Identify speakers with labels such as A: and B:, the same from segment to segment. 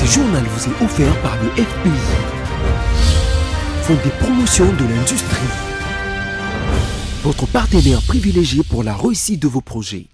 A: Ce journal vous est offert par le FPI, Fonds des promotions de l'industrie, votre partenaire privilégié pour la réussite de vos projets.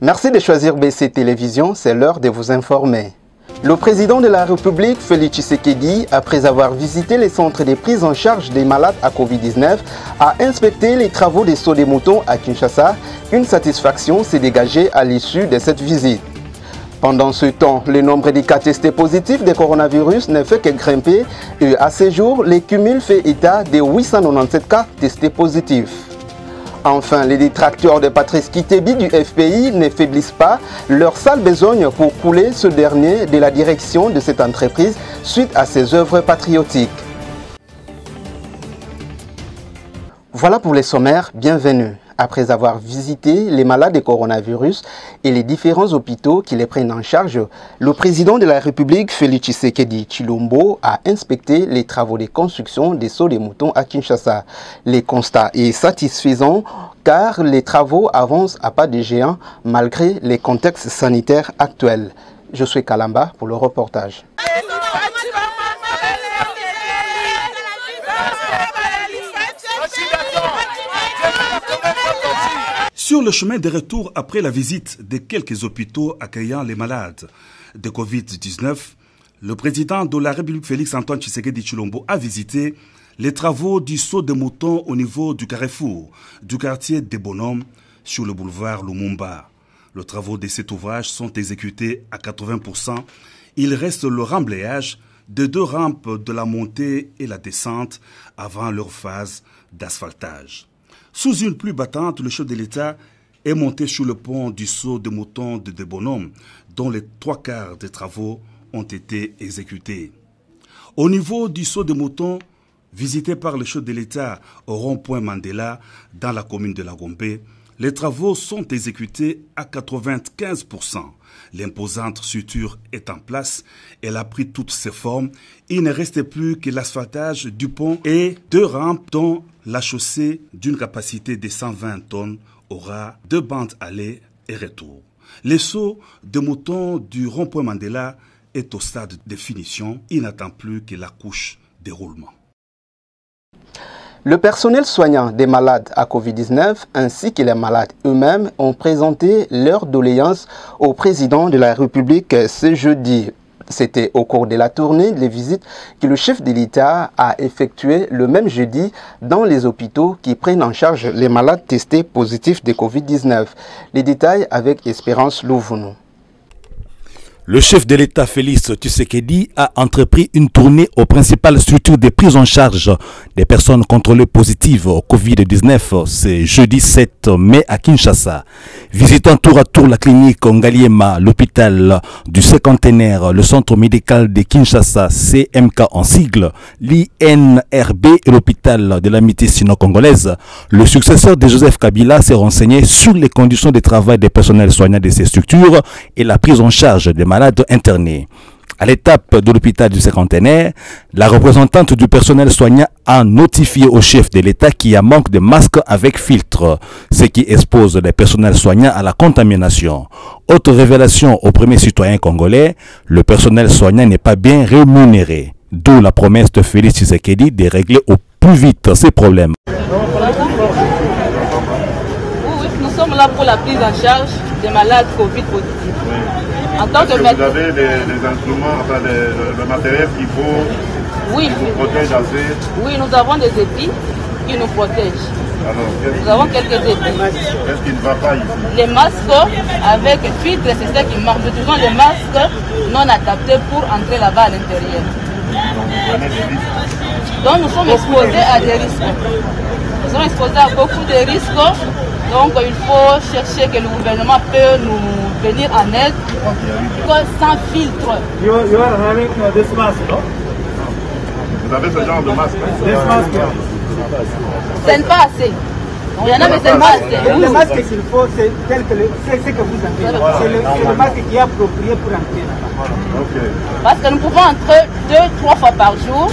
B: Merci de choisir BC Télévision, c'est l'heure de vous informer. Le président de la République, Félix Tshisekedi, après avoir visité les centres de prise en charge des malades à Covid-19, a inspecté les travaux des sauts des moutons à Kinshasa. Une satisfaction s'est dégagée à l'issue de cette visite. Pendant ce temps, le nombre de cas testés positifs de coronavirus ne fait que grimper et à ce jour, le cumul fait état de 897 cas testés positifs. Enfin, les détracteurs de Patrice Kitebi du FPI ne faiblissent pas leur sale besogne pour couler ce dernier de la direction de cette entreprise suite à ses œuvres patriotiques. Voilà pour les sommaires, bienvenue. Après avoir visité les malades de coronavirus et les différents hôpitaux qui les prennent en charge, le président de la République, Félix Tshisekedi Tshilombo, a inspecté les travaux de construction des sauts des moutons à Kinshasa. Le constat est satisfaisant car les travaux avancent à pas de géant malgré les contextes sanitaires actuels. Je suis Kalamba pour le reportage.
C: Sur le chemin de retour après la visite de quelques hôpitaux accueillant les malades de Covid-19, le président de la République Félix-Antoine Tshisekedi Tshilombo a visité les travaux du saut de moutons au niveau du carrefour du quartier des Bonhommes sur le boulevard Lumumba. Les travaux de cet ouvrage sont exécutés à 80%. Il reste le remblayage de 2 rampes de la montée et la descente avant leur phase d'asphaltage. Sous une pluie battante, le chef de l'État est monté sur le pont du saut de moutons de Bonhommes, dont les 3/4 des travaux ont été exécutés. Au niveau du saut de moutons, visité par le chef de l'État au rond-point Mandela, dans la commune de La Gombe, les travaux sont exécutés à 95%. L'imposante structure est en place, elle a pris toutes ses formes. Il ne restait plus que l'asphaltage du pont et 2 rampes dont la chaussée d'une capacité de 120 tonnes aura 2 bandes aller et retour. Le saut de moutons du rond-point Mandela est au stade de finition. Il n'attend plus que la couche de roulement.
B: Le personnel soignant des malades à Covid-19 ainsi que les malades eux-mêmes ont présenté leur doléance au président de la République ce jeudi. C'était au cours de la tournée de visites que le chef de l'État a effectué le même jeudi dans les hôpitaux qui prennent en charge les malades testés positifs de Covid-19. Les détails avec Espérance Louvounou.
D: Le chef de l'État Félix Tshisekedi a entrepris une tournée aux principales structures de prise en charge des personnes contrôlées positives au Covid-19 ce jeudi 7 mai à Kinshasa. Visitant tour à tour la clinique Ngaliema, l'hôpital du cinquantenaire, le centre médical de Kinshasa, CMK en sigle, l'INRB et l'hôpital de l'amitié sino-congolaise, le successeur de Joseph Kabila s'est renseigné sur les conditions de travail des personnels soignants de ces structures et la prise en charge des malades internés. À l'étape de l'hôpital du cinquantenaire, la représentante du personnel soignant a notifié au chef de l'État qu'il y a manque de masques avec filtre, ce qui expose les personnels soignants à la contamination. Autre révélation au premier citoyen congolais, le personnel soignant n'est pas bien rémunéré. D'où la promesse de Félix Tshisekedi de régler au plus vite ces problèmes.
E: Nous sommes là pour la prise en charge des malades Covid positifs. En tant que
F: vous avez les instruments, enfin le matériel qu'il faut,
E: oui,
F: qui vous protège assez.
E: Oui, nous avons des épis qui nous protègent.
F: Alors,
E: nous avons quelques épis.
F: Qu'est-ce qui ne va pas ici?
E: Les masques avec filtre, c'est ça qui marche. Nous utilisons les masques non adaptés pour entrer là-bas à l'intérieur.
F: Donc vous prenez des risques.
E: Donc nous sommes exposés à des risques. Nous sommes exposés à beaucoup de risques. Donc il faut chercher que le gouvernement peut nous venir en aide sans filtre.
F: Vous avez ce genre de masque?
E: Ce n'est pas assez. Il y en a, mais c'est pas assez.
G: Le masque qu'il faut, c'est tel que c'est ce que vous avez. C'est le masque qui est approprié pour entrer là-bas.
E: Parce que nous pouvons entrer 2-3 fois par jour,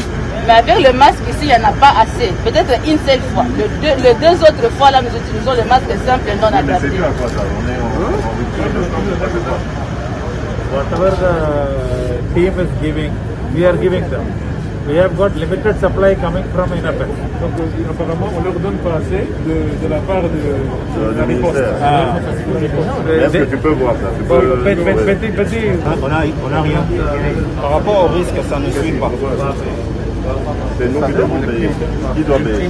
E: mais avec le masque ici, il n'y en a pas assez. Peut-être une seule fois. Les deux autres fois, là, nous utilisons le masque simple et non adapté.
F: C'est dû à quoi ça?
H: Whatever the team is giving, we are giving them. We have got limited supply coming from INAPES.
F: Donc apparemment on leur donne pas assez de la part de la riposte. Est-ce que tu peux voir ça?
H: Petit.
I: On a rien. Par rapport au risque, ça ne suit pas.
F: C'est nous qui devons payer. Qui doit payer?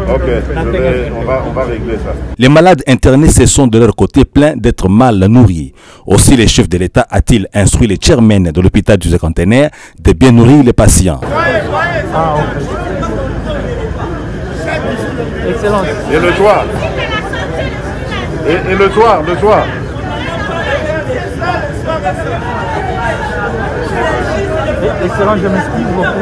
F: Ok, on va régler ça.
D: Les malades internés se sont de leur côté plaints d'être mal nourris. Aussi, le chef de l'État a-t-il instruit les chairmen de l'hôpital du Cinquantenaire de bien nourrir les patients.
H: Excellent.
F: Et le soir? Et le soir?
H: Excellent, je m'excuse beaucoup.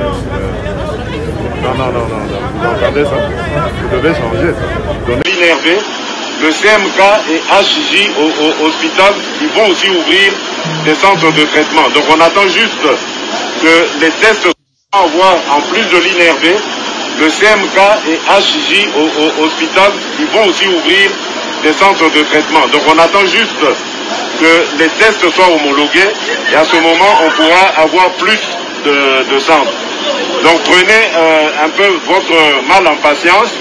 F: Non. Vous entendez ça? Vous devez changer ça.
J: Énervé, le CMK et HJ au hôpital, ils vont aussi ouvrir des centres de traitement. Donc on attend juste que les tests soient envoyés en plus de l'INRV. Le CMK et HJ au hôpital, ils vont aussi ouvrir des centres de traitement. Donc on attend juste que les tests soient homologués et à ce moment on pourra avoir plus de centres. Donc prenez un peu votre mal en patience.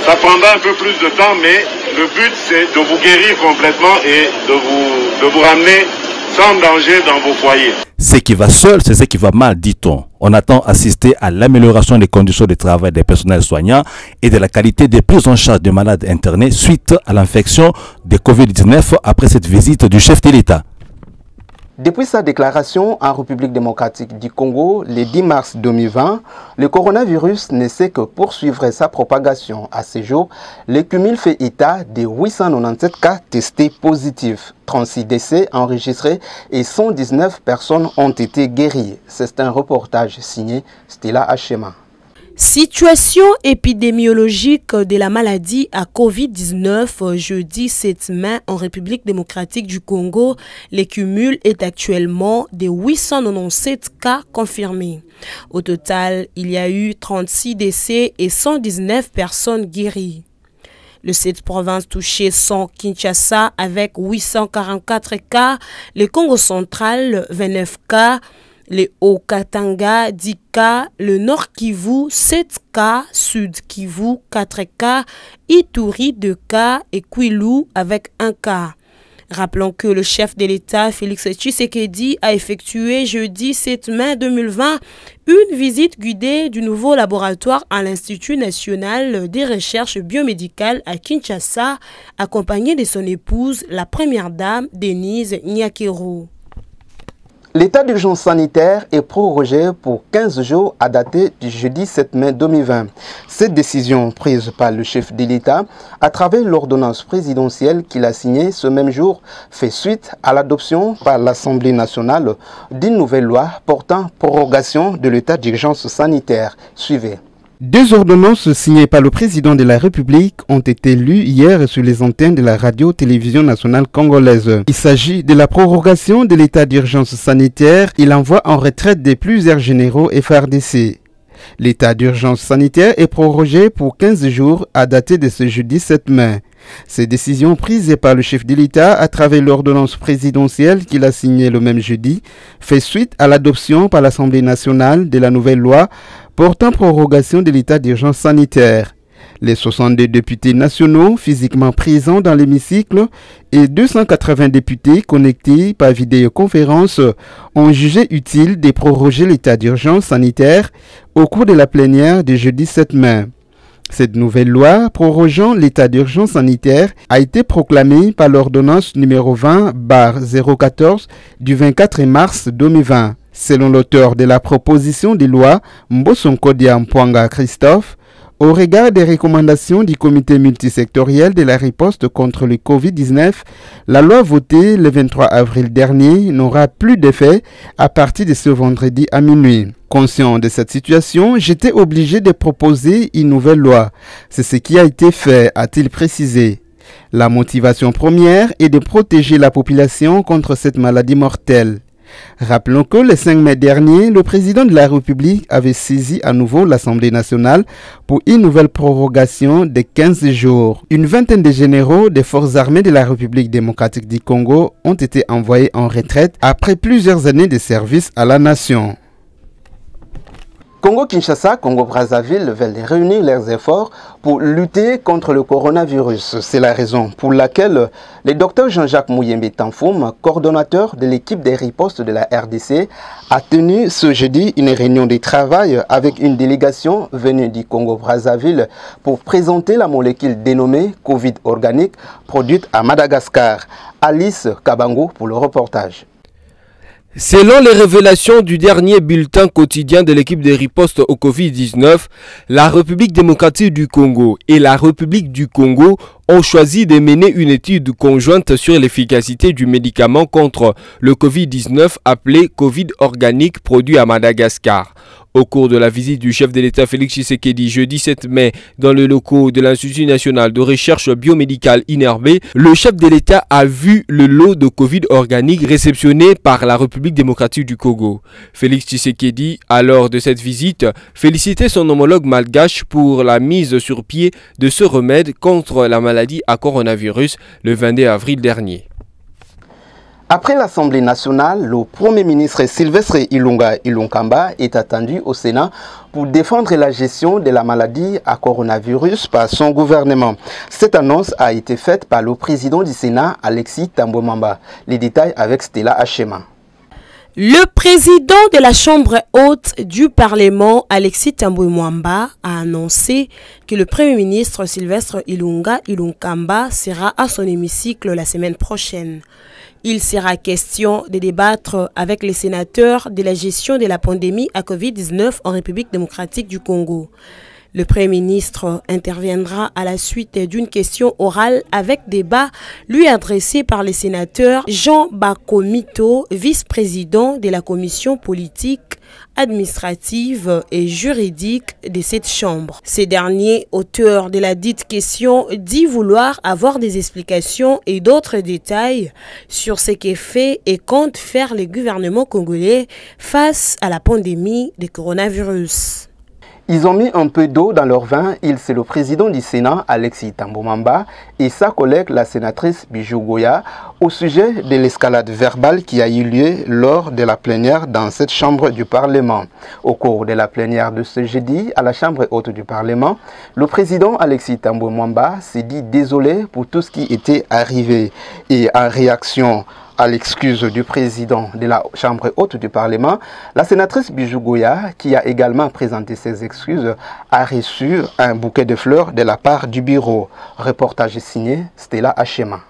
J: Ça prendra un peu plus de temps, mais le but c'est de vous guérir complètement et de vous ramener sans danger dans vos foyers.
D: Ce qui va seul, c'est ce qui va mal, dit-on. On attend assister à l'amélioration des conditions de travail des personnels soignants et de la qualité des prises en charge des malades internés suite à l'infection de Covid-19 après cette visite du chef de l'État.
B: Depuis sa déclaration en République démocratique du Congo le 10 mars 2020, le coronavirus ne sait que poursuivre sa propagation. À ce jour, le cumul fait état de 897 cas testés positifs, 36 décès enregistrés et 119 personnes ont été guéries. C'est un reportage signé Stella Achema.
K: Situation épidémiologique de la maladie à Covid-19 jeudi 7 mai en République démocratique du Congo. Le cumul est actuellement de 897 cas confirmés. Au total, il y a eu 36 décès et 119 personnes guéries. Les 7 provinces touchées sont Kinshasa avec 844 cas, le Congo central 29 cas, le Haut-Katanga 10 cas, le Nord Kivu 7 cas, Sud Kivu 4 cas, Ituri 2 cas et Kwilu avec 1 cas. Rappelons que le chef de l'État, Félix Tshisekedi, a effectué jeudi 7 mai 2020 une visite guidée du nouveau laboratoire à l'Institut national des recherches biomédicales à Kinshasa, accompagné de son épouse, la première dame Denise Nyakero.
B: L'état d'urgence sanitaire est prorogé pour 15 jours à dater du jeudi 7 mai 2020. Cette décision prise par le chef de l'État à travers l'ordonnance présidentielle qu'il a signée ce même jour fait suite à l'adoption par l'Assemblée nationale d'une nouvelle loi portant prorogation de l'état d'urgence sanitaire. Suivez. 2 ordonnances signées par le président de la République ont été lues hier sur les antennes de la radio-télévision nationale congolaise. Il s'agit de la prorogation de l'état d'urgence sanitaire. Il envoie en retraite de plusieurs généraux FARDC. L'état d'urgence sanitaire est prorogé pour 15 jours à dater de ce jeudi 7 mai. Ces décisions prises par le chef de l'État à travers l'ordonnance présidentielle qu'il a signée le même jeudi fait suite à l'adoption par l'Assemblée nationale de la nouvelle loi portant prorogation de l'état d'urgence sanitaire. Les 62 députés nationaux physiquement présents dans l'hémicycle et 280 députés connectés par vidéoconférence ont jugé utile de proroger l'état d'urgence sanitaire au cours de la plénière du jeudi 7 mai. Cette nouvelle loi prorogeant l'état d'urgence sanitaire a été proclamée par l'ordonnance numéro 20/014 du 24 mars 2020. Selon l'auteur de la proposition de loi, Mbosonkodia Mpwanga Christophe, Au regard des recommandations du comité multisectoriel de la riposte contre le Covid-19, la loi votée le 23 avril dernier n'aura plus d'effet à partir de ce vendredi à minuit. Conscient de cette situation, j'étais obligé de proposer une nouvelle loi. C'est ce qui a été fait, a-t-il précisé. La motivation première est de protéger la population contre cette maladie mortelle. Rappelons que le 5 mai dernier, le président de la République avait saisi à nouveau l'Assemblée nationale pour une nouvelle prorogation de 15 jours. Une vingtaine de généraux des forces armées de la République démocratique du Congo ont été envoyés en retraite après plusieurs années de service à la nation. Congo-Kinshasa, Congo-Brazzaville veulent réunir leurs efforts pour lutter contre le coronavirus. C'est la raison pour laquelle le docteur Jean-Jacques Mouyembe Tanfoum, coordonnateur de l'équipe des ripostes de la RDC, a tenu ce jeudi une réunion de travail avec une délégation venue du Congo-Brazzaville pour présenter la molécule dénommée Covid organique produite à Madagascar. Alice Kabango pour le reportage.
L: Selon les révélations du dernier bulletin quotidien de l'équipe de riposte au Covid-19, la République démocratique du Congo et la République du Congo ont choisi de mener une étude conjointe sur l'efficacité du médicament contre le Covid-19 appelé Covid organique produit à Madagascar. Au cours de la visite du chef de l'État Félix Tshisekedi jeudi 7 mai dans le locaux de l'Institut national de recherche biomédicale INRB, le chef de l'État a vu le lot de Covid organique réceptionné par la République démocratique du Congo. Félix Tshisekedi, à l'heure de cette visite, félicitait son homologue malgache pour la mise sur pied de ce remède contre la maladie à coronavirus le 22 avril dernier.
B: Après l'Assemblée nationale, le Premier ministre Sylvestre Ilunga Ilunkamba est attendu au Sénat pour défendre la gestion de la maladie à coronavirus par son gouvernement. Cette annonce a été faite par le président du Sénat, Alexis Thambwe Mwamba. Les détails avec Stella Achema.
K: Le président de la Chambre haute du Parlement, Alexis Thambwe Mwamba, a annoncé que le Premier ministre Sylvestre Ilunga Ilunkamba sera à son hémicycle la semaine prochaine. Il sera question de débattre avec les sénateurs de la gestion de la pandémie à Covid-19 en République démocratique du Congo. Le Premier ministre interviendra à la suite d'une question orale avec débat lui adressé par les sénateurs Jean Bakomito, vice-président de la commission politique, administrative et juridique de cette chambre. Ces derniers, auteurs de la dite question, dit vouloir avoir des explications et d'autres détails sur ce qu'est fait et compte faire le gouvernement congolais face à la pandémie de coronavirus.
B: Ils ont mis un peu d'eau dans leur vin. C'est le président du Sénat, Alexis Thambwe Mwamba, et sa collègue, la sénatrice Bijou Goya, au sujet de l'escalade verbale qui a eu lieu lors de la plénière dans cette chambre du Parlement. Au cours de la plénière de ce jeudi à la Chambre haute du Parlement, le président Alexis Thambwe Mwamba s'est dit désolé pour tout ce qui était arrivé. Et en réaction à l'excuse du président de la Chambre haute du Parlement, la sénatrice Bijou Goya, qui a également présenté ses excuses, a reçu un bouquet de fleurs de la part du bureau. Reportage signé Stella Achema.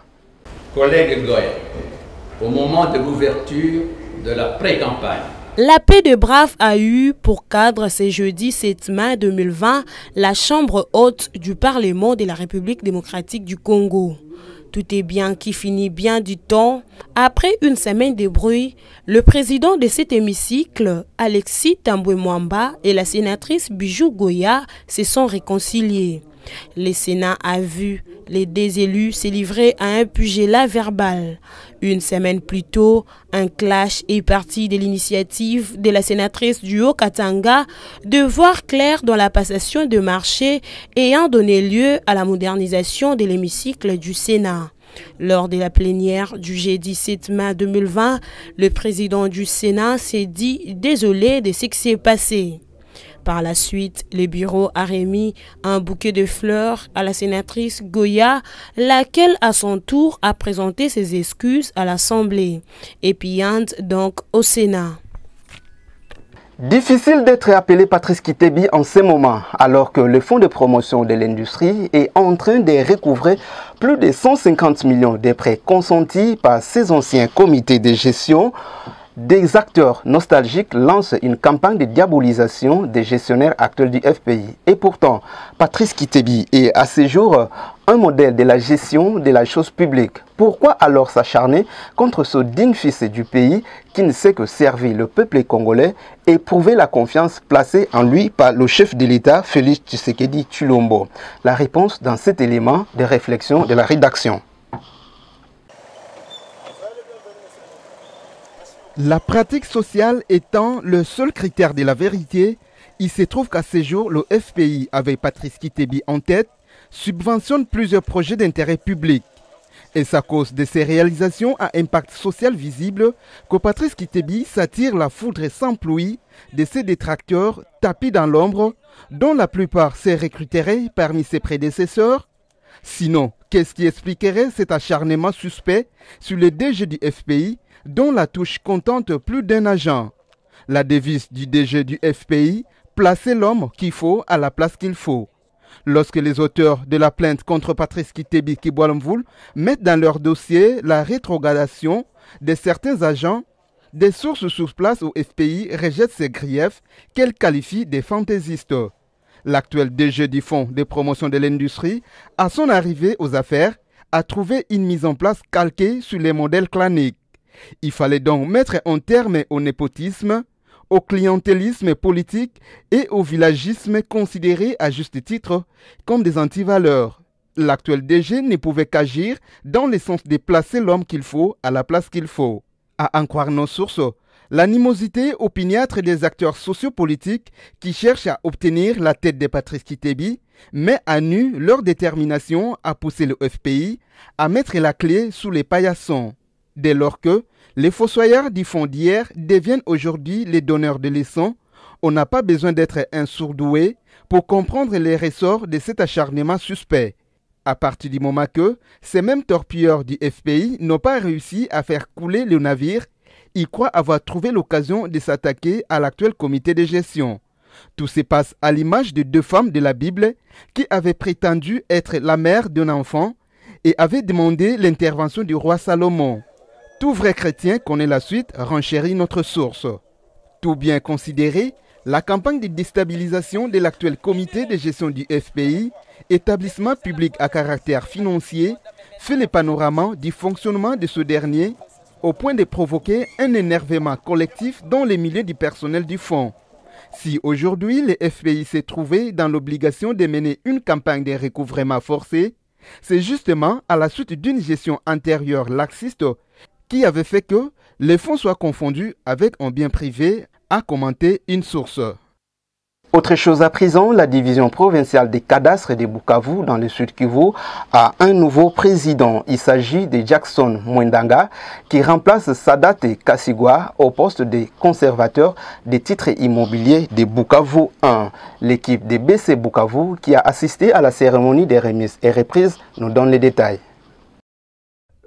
M: Collègue Goya, au moment de l'ouverture de la pré-campagne,
K: la paix de Brave a eu pour cadre ce jeudi 7 mai 2020 la Chambre haute du Parlement de la République démocratique du Congo. Tout est bien qui finit bien du temps. Après une semaine de bruit, le président de cet hémicycle, Alexis Thambwe Mwamba, et la sénatrice Bijou Goya se sont réconciliés. Le Sénat a vu les deux élus se livrer à un pugilat verbal. Une semaine plus tôt, un clash est parti de l'initiative de la sénatrice du Haut-Katanga de voir clair dans la passation de marché ayant donné lieu à la modernisation de l'hémicycle du Sénat. Lors de la plénière du jeudi 7 mai 2020, le président du Sénat s'est dit désolé de ce qui s'est passé. Par la suite, le bureau a remis un bouquet de fleurs à la sénatrice Goya, laquelle à son tour a présenté ses excuses à l'Assemblée, épiante donc au Sénat.
B: Difficile d'être appelé Patrice Kitebi en ce moment, alors que le Fonds de promotion de l'industrie est en train de recouvrer plus de 150 millions de prêts consentis par ses anciens comités de gestion. Des acteurs nostalgiques lancent une campagne de diabolisation des gestionnaires actuels du FPI. Et pourtant, Patrice Kitebi est à ce jour un modèle de la gestion de la chose publique. Pourquoi alors s'acharner contre ce digne fils du pays qui ne sait que servir le peuple congolais et prouver la confiance placée en lui par le chef de l'État, Félix Tshisekedi Tshilombo? La réponse dans cet élément de réflexion de la rédaction.
N: La pratique sociale étant le seul critère de la vérité, il se trouve qu'à ce jour, le FPI, avec Patrice Kitebi en tête, subventionne plusieurs projets d'intérêt public. Et c'est à cause de ces réalisations à impact social visible que Patrice Kitebi s'attire la foudre sans pluie de ses détracteurs tapis dans l'ombre, dont la plupart s'est recrutés parmi ses prédécesseurs. Sinon, qu'est-ce qui expliquerait cet acharnement suspect sur les DG du FPI, dont la touche contente plus d'un agent? La devise du DG du FPI, placer l'homme qu'il faut à la place qu'il faut. Lorsque les auteurs de la plainte contre Patrice Kitebi Kiboalamvoul mettent dans leur dossier la rétrogradation de certains agents, des sources sur place au FPI rejettent ces griefs qu'elles qualifient de fantaisistes. L'actuel DG du Fonds de promotion de l'industrie, à son arrivée aux affaires, a trouvé une mise en place calquée sur les modèles claniques. Il fallait donc mettre un terme au népotisme, au clientélisme politique et au villagisme considérés à juste titre comme des antivaleurs. L'actuel DG ne pouvait qu'agir dans le sens de placer l'homme qu'il faut à la place qu'il faut. À en croire nos sources, l'animosité opiniâtre des acteurs sociopolitiques qui cherchent à obtenir la tête de Patrice Kitebi met à nu leur détermination à pousser le FPI à mettre la clé sous les paillassons. Dès lors que les fossoyeurs du fond d'hier deviennent aujourd'hui les donneurs de leçons, on n'a pas besoin d'être un sourdoué pour comprendre les ressorts de cet acharnement suspect. À partir du moment que ces mêmes torpilleurs du FPI n'ont pas réussi à faire couler le navire, ils croient avoir trouvé l'occasion de s'attaquer à l'actuel comité de gestion. Tout se passe à l'image de deux femmes de la Bible qui avaient prétendu être la mère d'un enfant et avaient demandé l'intervention du roi Salomon. Tout vrai chrétien connaît la suite, renchérit notre source. Tout bien considéré, la campagne de déstabilisation de l'actuel comité de gestion du FPI, établissement public à caractère financier, fait le panorama du fonctionnement de ce dernier au point de provoquer un énervement collectif dans les milieux du personnel du fonds. Si aujourd'hui le FPI s'est trouvé dans l'obligation de mener une campagne de recouvrement forcé, c'est justement à la suite d'une gestion antérieure laxiste qui avait fait que les fonds soient confondus avec un bien privé, a commenté une source.
B: Autre chose à présent, la division provinciale des cadastres de Bukavu dans le sud Kivu a un nouveau président. Il s'agit de Jackson Mwendanga qui remplace Sadate Kassigwa au poste de conservateur des titres immobiliers de Bukavu 1. L'équipe de BC Bukavu qui a assisté à la cérémonie des remises et reprises nous donne les détails.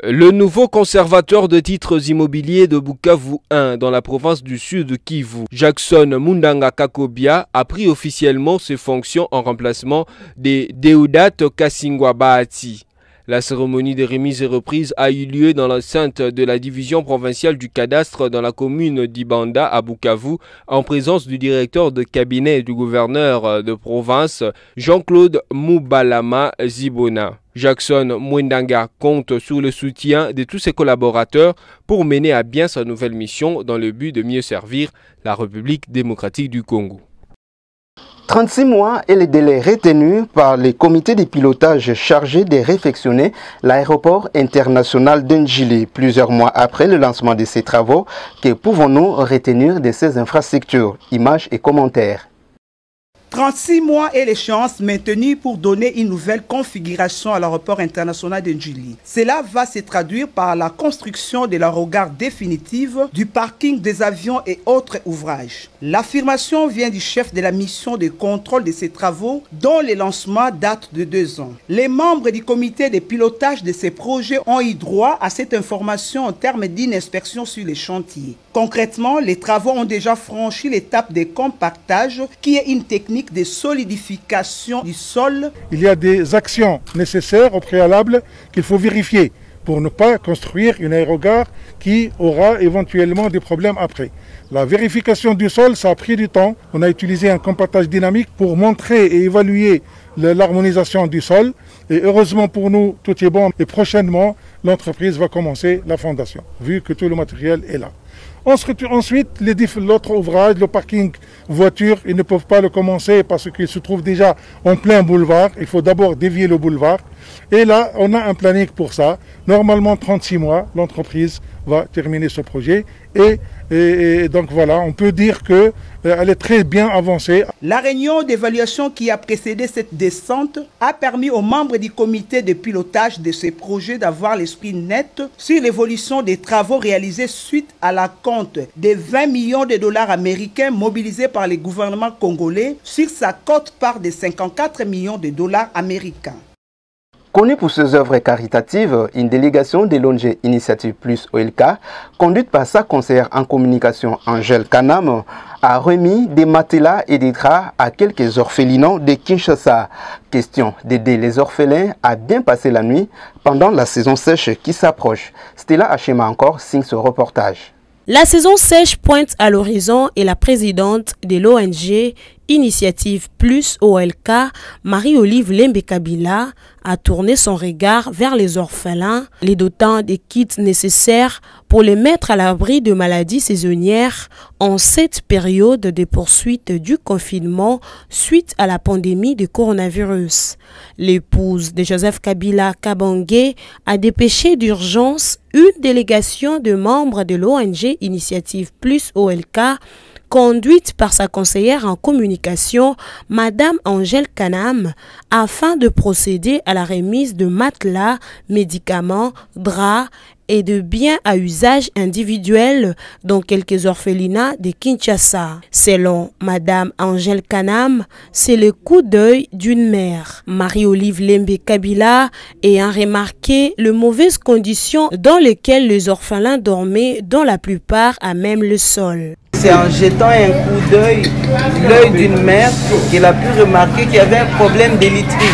L: Le nouveau conservateur de titres immobiliers de Bukavu 1 dans la province du Sud Kivu, Jackson Mwendanga Kakobia, a pris officiellement ses fonctions en remplacement de Deodat Kassigwa Bahati. La cérémonie de remise et reprise a eu lieu dans l'enceinte de la division provinciale du cadastre dans la commune d'Ibanda à Bukavu, en présence du directeur de cabinet du gouverneur de province, Jean-Claude Moubalama Zibona. Jackson Mwendanga compte sur le soutien de tous ses collaborateurs pour mener à bien sa nouvelle mission dans le but de mieux servir la République démocratique du Congo.
B: 36 mois est le délai retenu par le comité de pilotage chargé de réfectionner l'aéroport international d'Ndjili. Plusieurs mois après le lancement de ces travaux, que pouvons-nous retenir de ces infrastructures? Images et commentaires.
O: 36 mois est l'échéance maintenue pour donner une nouvelle configuration à l'aéroport international d'Ndjili. Cela va se traduire par la construction de la regard définitive du parking des avions et autres ouvrages. L'affirmation vient du chef de la mission de contrôle de ces travaux dont le lancement date de 2 ans. Les membres du comité de pilotage de ces projets ont eu droit à cette information en termes d'une inspection sur les chantiers. Concrètement, les travaux ont déjà franchi l'étape de compactage qui est une technique de solidification du sol.
P: Il y a des actions nécessaires au préalable qu'il faut vérifier
F: pour ne pas construire une aérogare qui aura éventuellement des problèmes après. La vérification du sol, ça a pris du temps. On a utilisé un compactage dynamique pour montrer et évaluer l'harmonisation du sol. Et heureusement pour nous, tout est bon. Et prochainement, l'entreprise va commencer la fondation, vu que tout le matériel est là. Ensuite, l'autre ouvrage, le parking voiture, ils ne peuvent pas le commencer parce qu'il se trouve déjà en plein boulevard. Il faut d'abord dévier le boulevard. Et là, on a un planning pour ça. Normalement, 36 mois, l'entreprise va terminer ce projet. Et donc voilà, on peut dire qu'elle est très bien avancée.
O: La réunion d'évaluation qui a précédé cette descente a permis aux membres du comité de pilotage de ces projets d'avoir l'esprit net sur l'évolution des travaux réalisés suite à la compte des 20 millions de dollars américains mobilisés par le gouvernement congolais sur sa quote-part de 54 millions de dollars américains.
B: Connue pour ses œuvres caritatives, une délégation de l'ONG Initiative Plus OLK, conduite par sa conseillère en communication Angèle Kanam, a remis des matelas et des draps à quelques orphelinats de Kinshasa. Question d'aider les orphelins à bien passer la nuit pendant la saison sèche qui s'approche. Stella Hachema encore signe ce reportage.
K: La saison sèche pointe à l'horizon et la présidente de l'ONG Initiative Plus OLK, Marie-Olive Lembe-Kabila, a tourné son regard vers les orphelins, les dotant des kits nécessaires pour les mettre à l'abri de maladies saisonnières en cette période de poursuite du confinement suite à la pandémie de coronavirus. L'épouse de Joseph Kabila Kabange a dépêché d'urgence une délégation de membres de l'ONG Initiative Plus OLK conduite par sa conseillère en communication, Madame Angèle Kanam, afin de procéder à la remise de matelas, médicaments, draps et de biens à usage individuel dans quelques orphelinats de Kinshasa. Selon Madame Angèle Kanam, c'est le coup d'œil d'une mère. Marie-Olive Lembe-Kabila ayant remarqué les mauvaises conditions dans lesquelles les orphelins dormaient, dont la plupart à même le sol.
P: C'est en jetant un coup d'œil, l'œil d'une mère, qu'elle a pu remarquer qu'il y avait un problème de literie.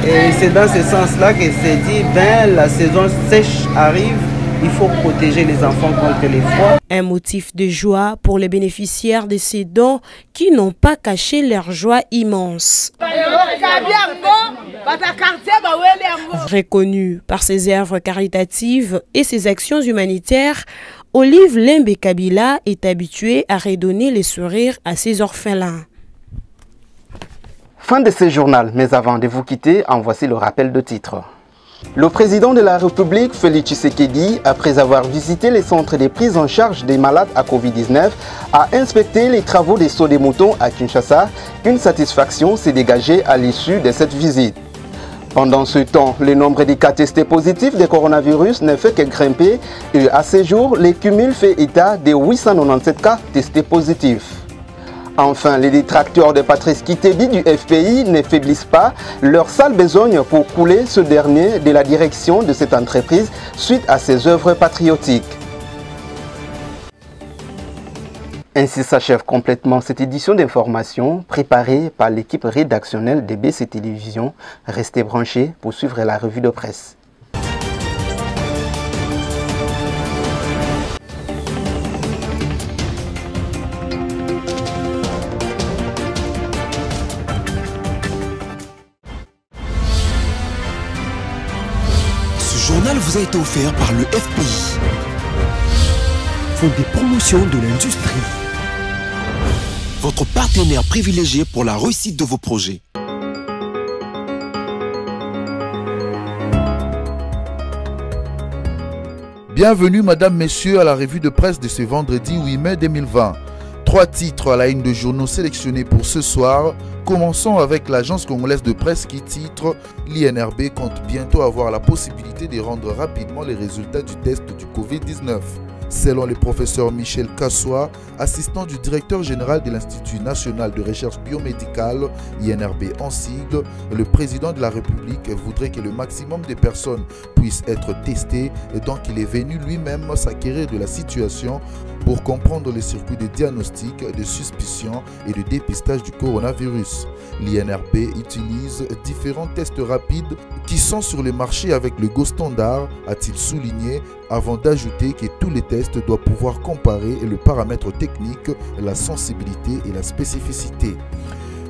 P: Et c'est dans ce sens-là qu'elle s'est dit, la saison sèche arrive, il faut protéger les enfants contre les froids.
K: Un motif de joie pour les bénéficiaires de ces dons qui n'ont pas caché leur joie immense. Reconnue par ses œuvres caritatives et ses actions humanitaires, Olive Lembe-Kabila est habituée à redonner les sourires à ses orphelins.
B: Fin de ce journal, mais avant de vous quitter, en voici le rappel de titre. Le président de la République, Félix Tshisekedi, après avoir visité les centres de prise en charge des malades à Covid-19, a inspecté les travaux des sauts des moutons à Kinshasa. Une satisfaction s'est dégagée à l'issue de cette visite. Pendant ce temps, le nombre de cas testés positifs de coronavirus ne fait que grimper et à ce jour, le cumul fait état de 897 cas testés positifs. Enfin, les détracteurs de Patrice Kitebi du FPI ne faiblissent pas leur sale besogne pour couler ce dernier de la direction de cette entreprise suite à ses œuvres patriotiques. Ainsi s'achève complètement cette édition d'information préparée par l'équipe rédactionnelle de BC Télévision. Restez branchés pour suivre la revue de presse.
A: Ce journal vous a été offert par le FPI, Fonds des promotions de l'industrie. Votre partenaire privilégié pour la réussite de vos projets.
Q: Bienvenue Madame, Messieurs à la revue de presse de ce vendredi 8 mai 2020. 3 titres à la une de journaux sélectionnés pour ce soir. Commençons avec l'agence congolaise de presse qui titre « L'INRB compte bientôt avoir la possibilité de rendre rapidement les résultats du test du Covid-19 ». Selon le professeur Michel Kassoua, assistant du directeur général de l'Institut national de recherche biomédicale, INRB en sigle, le président de la République voudrait que le maximum de personnes puissent être testées et donc il est venu lui-même s'acquérir de la situation pour comprendre les circuits de diagnostic, de suspicion et de dépistage du coronavirus. L'INRB utilise différents tests rapides qui sont sur le marché avec le Go Standard, a-t-il souligné, avant d'ajouter que tous les tests doivent pouvoir comparer le paramètre technique, la sensibilité et la spécificité.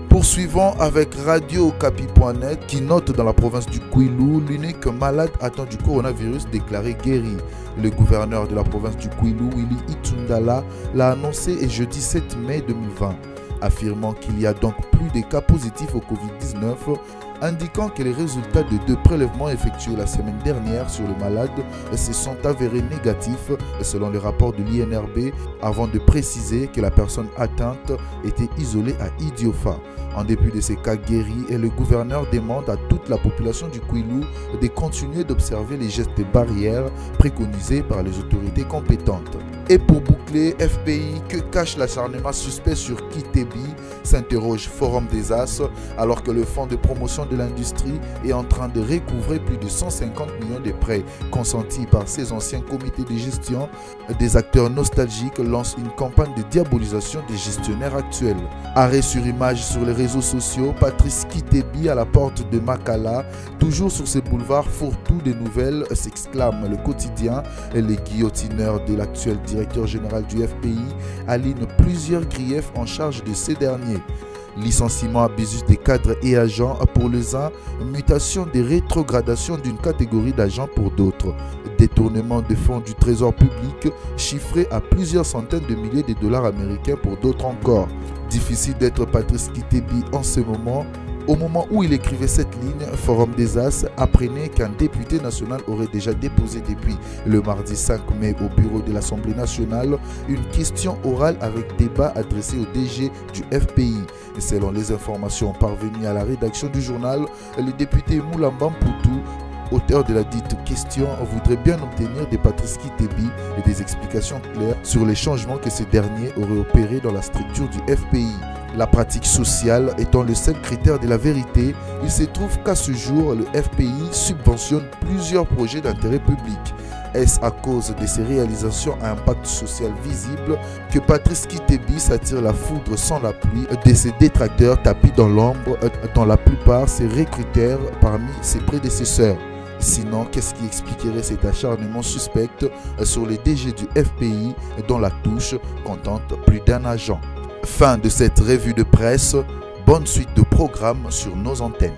Q: Poursuivons avec Radio-Okapi.net qui note dans la province du Kwilu l'unique malade atteint du coronavirus déclaré guéri. Le gouverneur de la province du Kwilu, Willy Itundala, l'a annoncé et jeudi 7 mai 2020, affirmant qu'il y a donc plus de cas positifs au Covid-19, indiquant que les résultats de 2 prélèvements effectués la semaine dernière sur le malade se sont avérés négatifs selon le rapport de l'INRB, avant de préciser que la personne atteinte était isolée à Idiofa. En dépit de ces cas guéris, le gouverneur demande à toute la population du Kwilu de continuer d'observer les gestes barrières préconisés par les autorités compétentes. Et pour boucler, FPI, que cache l'acharnement suspect sur Kitebi, s'interroge Forum des As, alors que le fonds de promotion de l'industrie est en train de recouvrer plus de 150 millions de prêts consentis par ses anciens comités de gestion. Des acteurs nostalgiques lancent une campagne de diabolisation des gestionnaires actuels. Arrêt sur image sur les réseaux sociaux, Patrice Kitebi à la porte de Makala, toujours sur ces boulevards fourre-tout des nouvelles, s'exclame le quotidien. Les guillotineurs de l'actuel directeur général du FPI alignent plusieurs griefs en charge de ces derniers. Licenciement abusif des cadres et agents pour les uns, mutation des rétrogradations d'une catégorie d'agents pour d'autres, détournement de fonds du trésor public chiffré à plusieurs centaines de milliers de dollars américains pour d'autres encore. Difficile d'être Patrice Kitebi en ce moment. Au moment où il écrivait cette ligne, Forum des As apprenait qu'un député national aurait déjà déposé depuis le mardi 5 mai au bureau de l'Assemblée nationale une question orale avec débat adressé au DG du FPI. Et selon les informations parvenues à la rédaction du journal, le député Moulamba Mpoutou, auteur de la dite question, voudrait bien obtenir de Patrice Kitebi et des explications claires sur les changements que ce dernier aurait opérés dans la structure du FPI. La pratique sociale étant le seul critère de la vérité, il se trouve qu'à ce jour, le FPI subventionne plusieurs projets d'intérêt public. Est-ce à cause de ces réalisations à impact social visible que Patrice Kitebi s'attire la foudre sans la pluie de ses détracteurs tapis dans l'ombre, dont la plupart se recrutèrent parmi ses prédécesseurs? Sinon, qu'est-ce qui expliquerait cet acharnement suspect sur les DG du FPI dont la touche contente plus d'un agent? Fin de cette revue de presse. Bonne suite de programmes sur nos antennes.